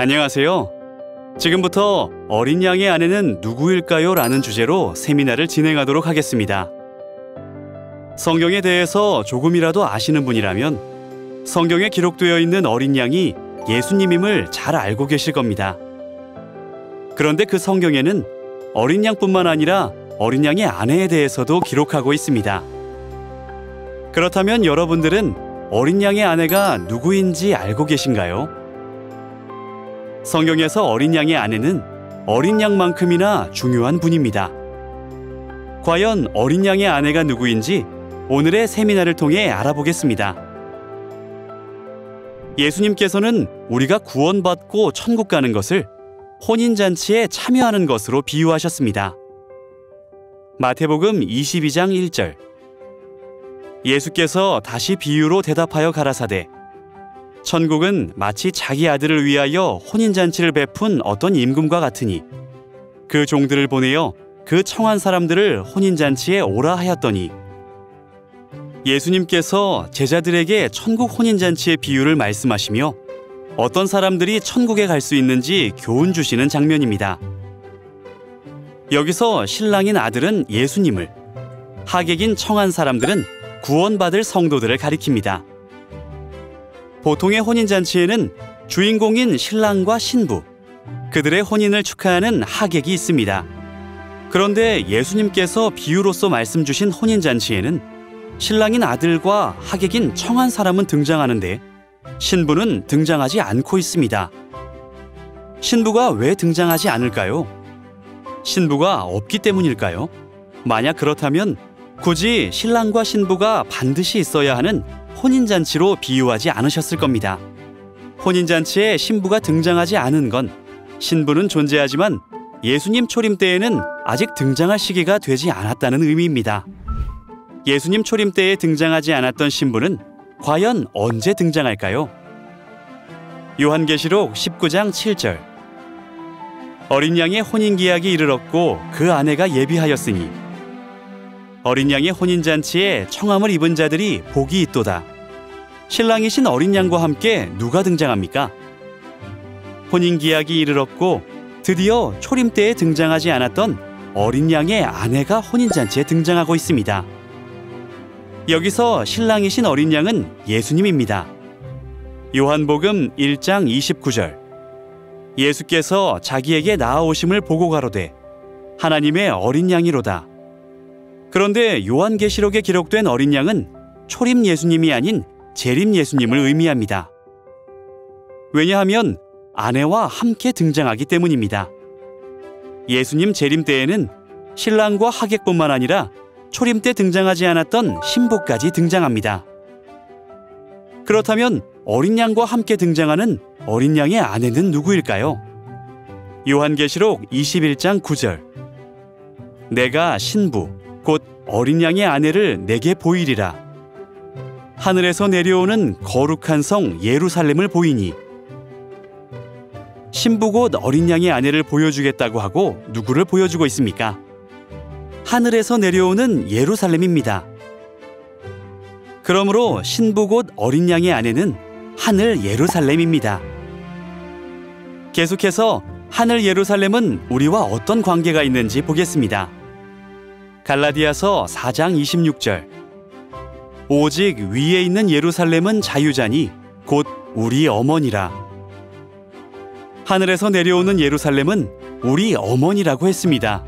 안녕하세요. 지금부터 어린 양의 아내는 누구일까요? 라는 주제로 세미나를 진행하도록 하겠습니다. 성경에 대해서 조금이라도 아시는 분이라면 성경에 기록되어 있는 어린 양이 예수님임을 잘 알고 계실 겁니다. 그런데 그 성경에는 어린 양뿐만 아니라 어린 양의 아내에 대해서도 기록하고 있습니다. 그렇다면 여러분들은 어린 양의 아내가 누구인지 알고 계신가요? 성경에서 어린 양의 아내는 어린 양만큼이나 중요한 분입니다. 과연 어린 양의 아내가 누구인지 오늘의 세미나를 통해 알아보겠습니다. 예수님께서는 우리가 구원받고 천국 가는 것을 혼인잔치에 참여하는 것으로 비유하셨습니다. 마태복음 22장 1절. 예수께서 다시 비유로 대답하여 가라사대 천국은 마치 자기 아들을 위하여 혼인잔치를 베푼 어떤 임금과 같으니 그 종들을 보내어 그 청한 사람들을 혼인잔치에 오라 하였더니. 예수님께서 제자들에게 천국 혼인잔치의 비유를 말씀하시며 어떤 사람들이 천국에 갈 수 있는지 교훈 주시는 장면입니다. 여기서 신랑인 아들은 예수님을, 하객인 청한 사람들은 구원받을 성도들을 가리킵니다. 보통의 혼인잔치에는 주인공인 신랑과 신부, 그들의 혼인을 축하하는 하객이 있습니다. 그런데 예수님께서 비유로서 말씀 주신 혼인잔치에는 신랑인 아들과 하객인 청한 사람은 등장하는데 신부는 등장하지 않고 있습니다. 신부가 왜 등장하지 않을까요? 신부가 없기 때문일까요? 만약 그렇다면 굳이 신랑과 신부가 반드시 있어야 하는 혼인잔치로 비유하지 않으셨을 겁니다. 혼인잔치에 신부가 등장하지 않은 건 신부는 존재하지만 예수님 초림 때에는 아직 등장할 시기가 되지 않았다는 의미입니다. 예수님 초림 때에 등장하지 않았던 신부는 과연 언제 등장할까요? 요한계시록 19장 7절. 어린 양의 혼인기약이 이르렀고 그 아내가 예비하였으니 어린 양의 혼인잔치에 청함을 입은 자들이 복이 있도다. 신랑이신 어린 양과 함께 누가 등장합니까? 혼인기약이 이르렀고 드디어 초림 때에 등장하지 않았던 어린 양의 아내가 혼인잔치에 등장하고 있습니다. 여기서 신랑이신 어린 양은 예수님입니다. 요한복음 1장 29절. 예수께서 자기에게 나아오심을 보고 가로되 하나님의 어린 양이로다. 그런데 요한계시록에 기록된 어린 양은 초림 예수님이 아닌 재림 예수님을 의미합니다. 왜냐하면 아내와 함께 등장하기 때문입니다. 예수님 재림 때에는 신랑과 하객뿐만 아니라 초림 때 등장하지 않았던 신부까지 등장합니다. 그렇다면 어린 양과 함께 등장하는 어린 양의 아내는 누구일까요? 요한계시록 21장 9절. 내가 신부 곧 어린 양의 아내를 내게 보이리라. 하늘에서 내려오는 거룩한 성 예루살렘을 보이니. 신부 곧 어린 양의 아내를 보여주겠다고 하고 누구를 보여주고 있습니까? 하늘에서 내려오는 예루살렘입니다. 그러므로 신부 곧 어린 양의 아내는 하늘 예루살렘입니다. 계속해서 하늘 예루살렘은 우리와 어떤 관계가 있는지 보겠습니다. 갈라디아서 4장 26절. 오직 위에 있는 예루살렘은 자유자니 곧 우리 어머니라. 하늘에서 내려오는 예루살렘은 우리 어머니라고 했습니다.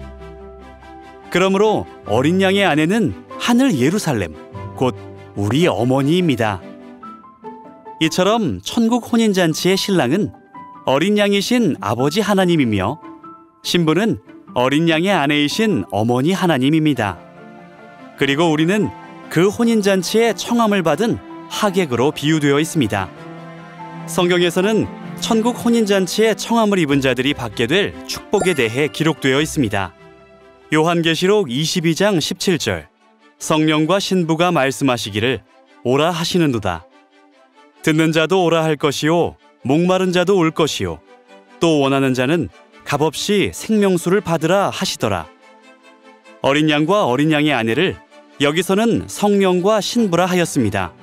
그러므로 어린 양의 아내는 하늘 예루살렘, 곧 우리 어머니입니다. 이처럼 천국 혼인잔치의 신랑은 어린 양이신 아버지 하나님이며 신부는 어린 양의 아내이신 어머니 하나님입니다. 그리고 우리는 그 혼인잔치에 청함을 받은 하객으로 비유되어 있습니다. 성경에서는 천국 혼인잔치에 청함을 입은 자들이 받게 될 축복에 대해 기록되어 있습니다. 요한계시록 22장 17절. 성령과 신부가 말씀하시기를 오라 하시는도다. 듣는 자도 오라 할 것이요 목마른 자도 올 것이요 또 원하는 자는 값없이 생명수를 받으라 하시더라. 어린 양과 어린 양의 아내를 여기서는 성령과 신부라 하였습니다.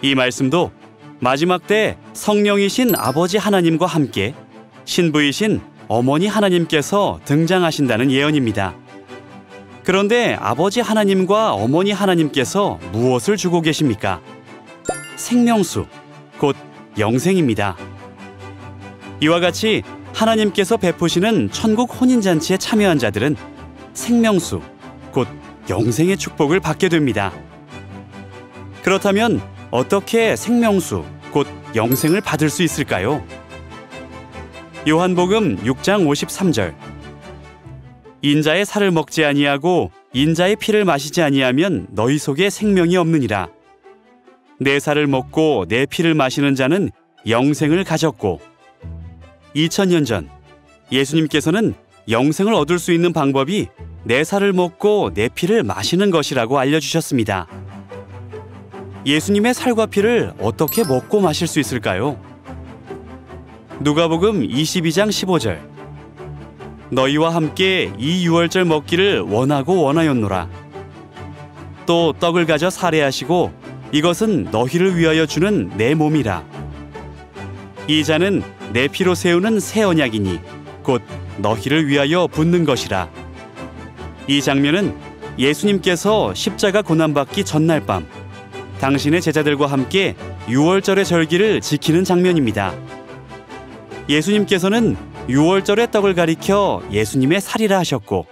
이 말씀도 마지막 때 성령이신 아버지 하나님과 함께 신부이신 어머니 하나님께서 등장하신다는 예언입니다. 그런데 아버지 하나님과 어머니 하나님께서 무엇을 주고 계십니까? 생명수, 곧 영생입니다. 이와 같이 하나님께서 베푸시는 천국 혼인잔치에 참여한 자들은 생명수, 곧 영생의 축복을 받게 됩니다. 그렇다면 어떻게 생명수, 곧 영생을 받을 수 있을까요? 요한복음 6장 53절. 인자의 살을 먹지 아니하고 인자의 피를 마시지 아니하면 너희 속에 생명이 없느니라. 내 살을 먹고 내 피를 마시는 자는 영생을 가졌고, 2000년 전 예수님께서는 영생을 얻을 수 있는 방법이 내 살을 먹고 내 피를 마시는 것이라고 알려주셨습니다. 예수님의 살과 피를 어떻게 먹고 마실 수 있을까요? 누가복음 22장 15절. 너희와 함께 이 유월절 먹기를 원하고 원하였노라. 또 떡을 가져 살해하시고 이것은 너희를 위하여 주는 내 몸이라. 이 잔은 내 피로 세우는 새 언약이니 곧 너희를 위하여 붓는 것이라. 이 장면은 예수님께서 십자가 고난받기 전날 밤 당신의 제자들과 함께 유월절의 절기를 지키는 장면입니다. 예수님께서는 유월절의 떡을 가리켜 예수님의 살이라 하셨고,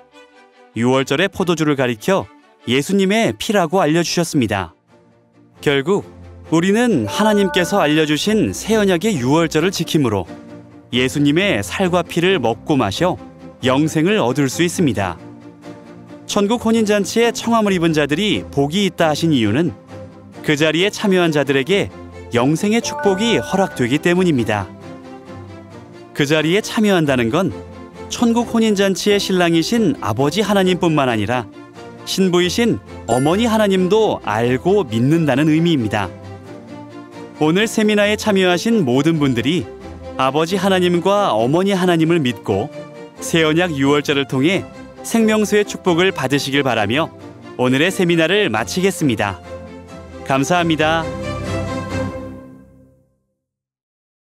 유월절의 포도주를 가리켜 예수님의 피라고 알려주셨습니다. 결국 우리는 하나님께서 알려주신 새 언약의 유월절을 지킴으로 예수님의 살과 피를 먹고 마셔 영생을 얻을 수 있습니다. 천국 혼인잔치에 청함을 입은 자들이 복이 있다 하신 이유는 그 자리에 참여한 자들에게 영생의 축복이 허락되기 때문입니다. 그 자리에 참여한다는 건 천국 혼인잔치의 신랑이신 아버지 하나님뿐만 아니라 신부이신 어머니 하나님도 알고 믿는다는 의미입니다. 오늘 세미나에 참여하신 모든 분들이 아버지 하나님과 어머니 하나님을 믿고 새 언약 유월절을 통해 생명수의 축복을 받으시길 바라며 오늘의 세미나를 마치겠습니다. 감사합니다.